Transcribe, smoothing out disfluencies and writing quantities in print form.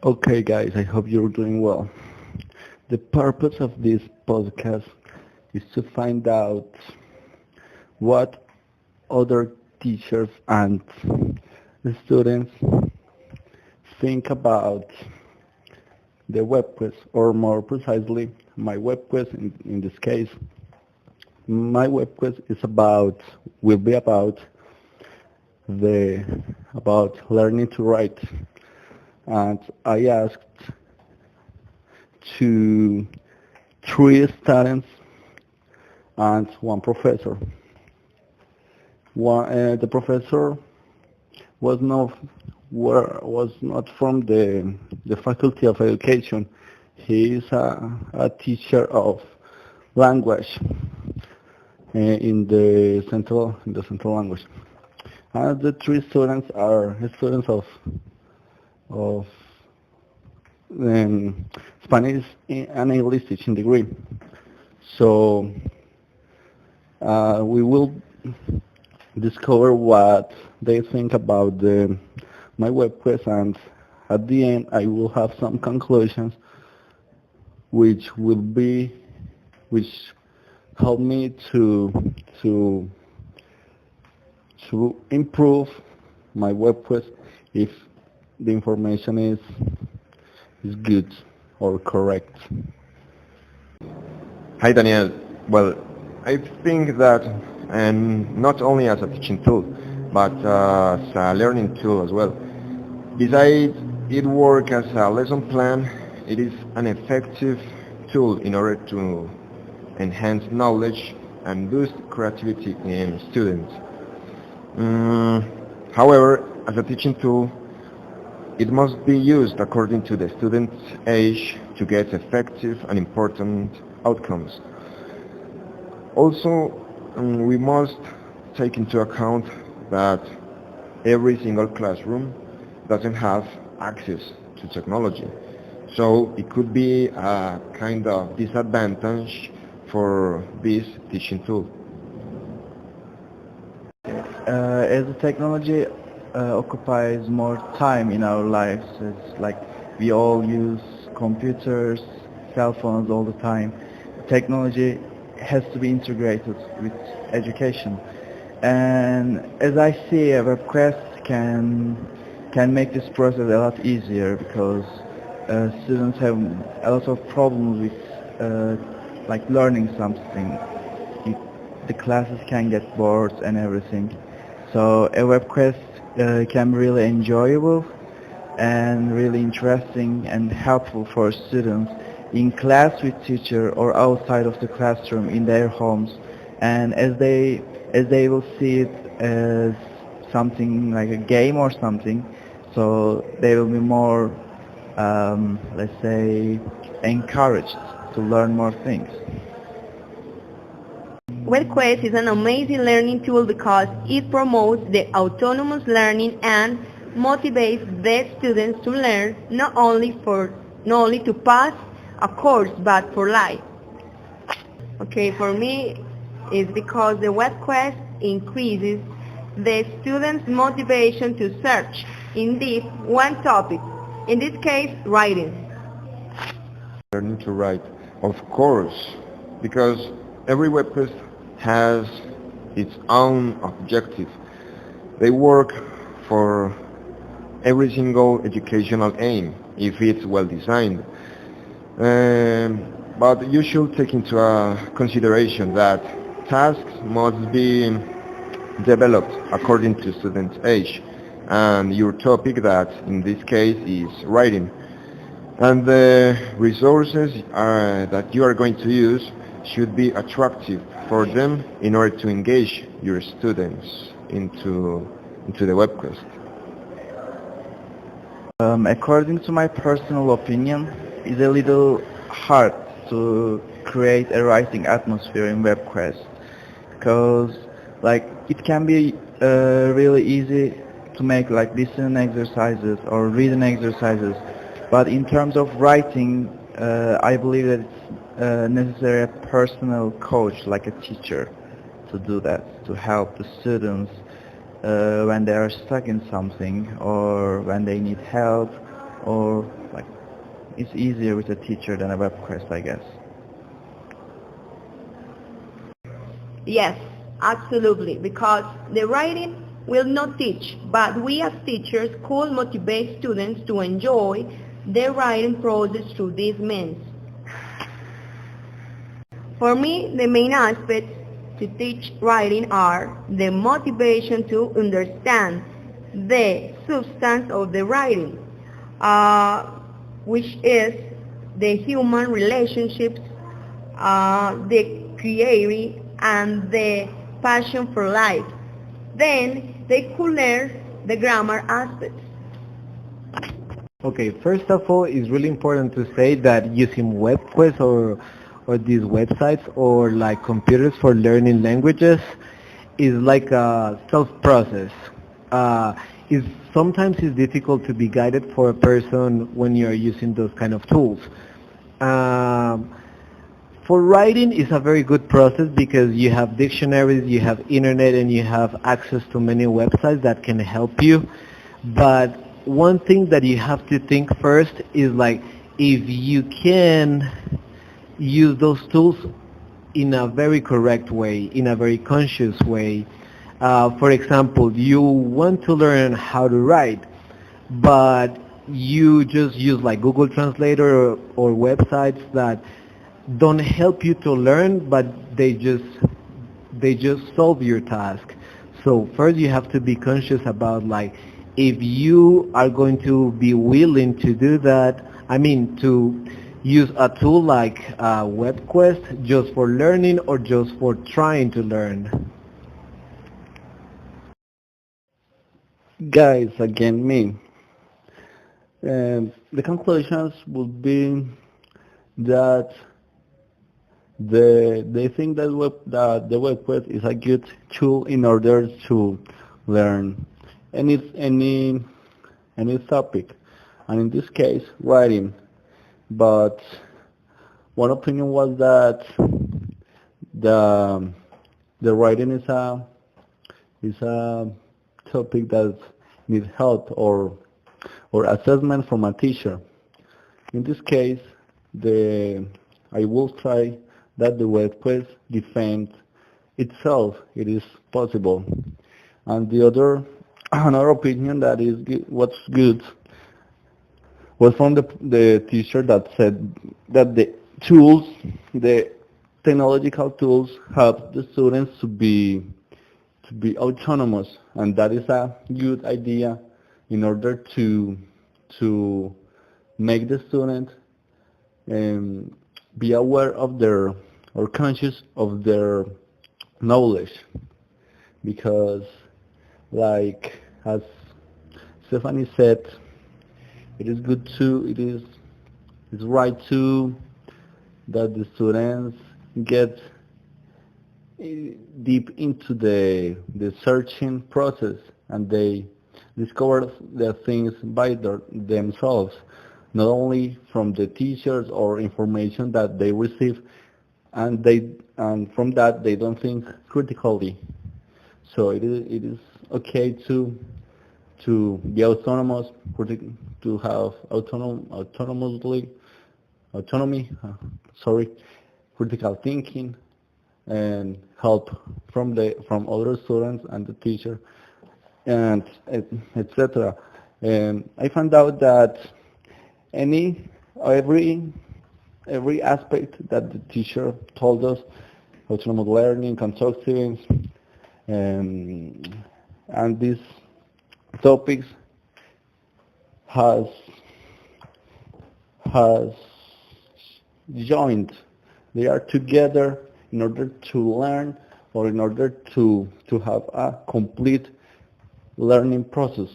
Okay, guys, I hope you're doing well. The purpose of this podcast is to find out what other teachers and students think about the web quiz, or more precisely, my web quiz in this case. My web quiz will be the, about learning to write. And I asked to three students and one professor. The professor was not was not from the faculty of education. He is a teacher of language in the central language. And the three students are students of um, Spanish and English teaching degree. So we will discover what they think about my web quiz, and at the end I will have some conclusions which which help me to to improve my web quiz if the information is good or correct. Hi Daniel. Well, I think that, and not only as a teaching tool, but as a learning tool as well. Besides it work as a lesson plan, it is an effective tool in order to enhance knowledge and boost creativity in students. However, as a teaching tool, it must be used according to the student's age to get effective and important outcomes. Also, we must take into account that every single classroom doesn't have access to technology. So it could be a kind of disadvantage for this teaching tool. As the technology occupies more time in our lives, it's like we all use computers, cell phones all the time. Technology has to be integrated with education. And as I see, a web quest can make this process a lot easier because students have a lot of problems with like learning something. The classes can get bored and everything. So a web quest can be really enjoyable and really interesting and helpful for students in class with teacher or outside of the classroom in their homes. And as they will see it as something like a game or something, so they will be more, let's say, encouraged to learn more things. WebQuest is an amazing learning tool because it promotes the autonomous learning and motivates the students to learn not only to pass a course but for life. Okay, for me it's because the WebQuest increases the students' motivation to search in deep one topic, in this case writing. Learning to write, of course, because every web quiz has its own objective. They work for every single educational aim if it's well designed. But you should take into consideration that tasks must be developed according to students' age and your topic, that in this case is writing. And the resources that you are going to use should be attractive for them in order to engage your students into the web quest. According to my personal opinion, it's a little hard to create a writing atmosphere in WebQuest because like it can be really easy to make like listening exercises or reading exercises, but in terms of writing, I believe that it's necessary a personal coach like a teacher to do that, to help the students when they are stuck in something or when they need help or like it's easier with a teacher than a web quest, I guess. Yes, absolutely, because the writing will not teach, but we as teachers could motivate students to enjoy the writing process through these means. For me, the main aspects to teach writing are the motivation to understand the substance of the writing, which is the human relationships, the creativity, and the passion for life. Then they could learn the grammar aspects. Okay, first of all, it's really important to say that using web quests or these websites or like computers for learning languages is like a self-process. Is sometimes it's difficult to be guided for a person when you're using those kind of tools. Um, for writing, it's a very good process because you have dictionaries, you have internet, and you have access to many websites that can help you. But one thing that you have to think first is like if you can use those tools in a very correct way, in a very conscious way. For example, you want to learn how to write, but you just use like Google Translator or websites that don't help you to learn, but they just solve your task. So first you have to be conscious about like if you are going to be willing to do that, I mean to use a tool like WebQuest just for learning or just for trying to learn. Guys, again me. The conclusions would be that they think that the web quest is a good tool in order to learn any topic, and in this case, writing. But one opinion was that the the writing is a topic that needs help or assessment from a teacher. In this case, I will try that the web quest defends itself. It is possible. And the another opinion that is what's good was from the teacher that said that the tools, the technological tools, help the students to be autonomous, and that is a good idea in order to make the student be aware of their or conscious of their knowledge, because like as Stephanie said, it's right to that the students get deep into the searching process and they discover the things by themselves, not only from the teachers or information that they receive, and from that they don't think critically. So it is okay to be autonomous, to have autonomy, critical thinking, and help from other students and the teacher, and etc. I found out that every aspect that the teacher told us, autonomous learning, constructivism, and these topics has joined. They are together in order to learn or in order to have a complete learning process.